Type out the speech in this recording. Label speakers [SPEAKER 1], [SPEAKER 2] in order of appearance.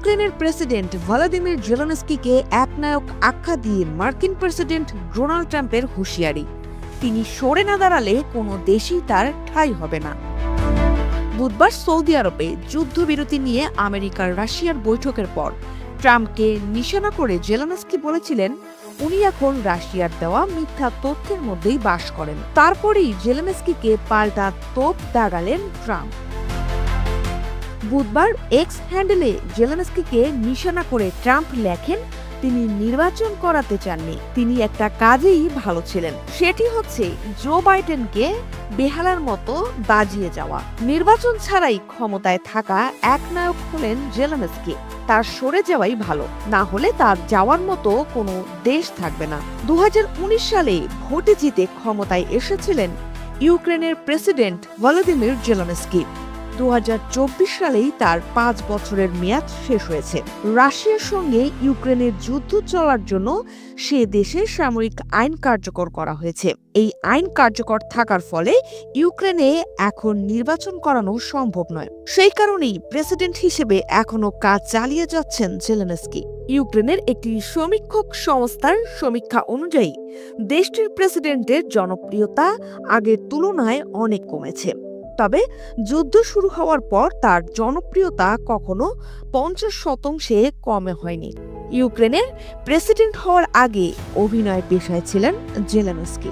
[SPEAKER 1] ইউক্রেনের president Volodymyr জেলেনস্কিকে একনায়ক আখ্যা দিয়ে মার্কিন প্রেসিডেন্ট ডোনাল্ড ট্রাম্পের হুঁশিয়ারি। তিনি সরে না দাঁড়ালে কোনো দেশই তার ঠাঁই হবে না। বুধবার সৌদি আরবে যুদ্ধবিরতি নিয়ে আমেরিকার রাশিয়ার বৈঠকের পর ট্রাম্পকে নিশানা করে জেলেনস্কি বলেছিলেন উনি এখন রাশিয়ার দেওয়া মিথ্যা তথ্যের মধ্যেই বাস করেন। তারপরেই জেলেনস্কিকে পাল্টা তোপ দাগালেন ট্রাম্প। বুধবার এক্স হ্যান্ডেলে জেলেনস্কিকে নিশানা করে ট্রাম্প লেখেন তিনি নির্বাচন করাতে চাননি, তিনি একটা কাজেই ভালো ছিলেন, সেটি হচ্ছে জো বাইডেনকে বেহালার মতো বাজিয়ে যাওয়া। নির্বাচন ছাড়াই ক্ষমতায় থাকা একনায়ক হলেন জেলেনস্কি, তার সরে যাওয়াই ভালো, না হলে তার যাওয়ার মতো কোনো দেশ থাকবে না। 2019 সালে ভোটে জিতে ক্ষমতায় এসেছিলেন ইউক্রেনের প্রেসিডেন্ট ভলোদিমির জেলেনস্কি। 2024 সালেই তার 5 বছরের মেয়াদ শেষ হয়েছে। রাশিয়ার সঙ্গে ইউক্রেনের যুদ্ধ চলার জন্য সে দেশে সামরিক আইন কার্যকর করা হয়েছে। এই আইন কার্যকর থাকার ফলে ইউক্রেনে এখন নির্বাচন করানো সম্ভব নয়। সেই কারণেই প্রেসিডেন্ট হিসেবে এখনো কাজ চালিয়ে যাচ্ছেন জেলেনস্কি। ইউক্রেনের একটি সমীক্ষক সংস্থার সমীক্ষা অনুযায়ী দেশটির প্রেসিডেন্টের জনপ্রিয়তা আগের তুলনায় অনেক কমেছে। তবে যুদ্ধ শুরু হওয়ার পর তার জনপ্রিয়তা কখনো 50% কমে হয়নি। ইউক্রেনের প্রেসিডেন্ট হওয়ার আগে অভিনয় পেশায় ছিলেন জেলেনস্কি।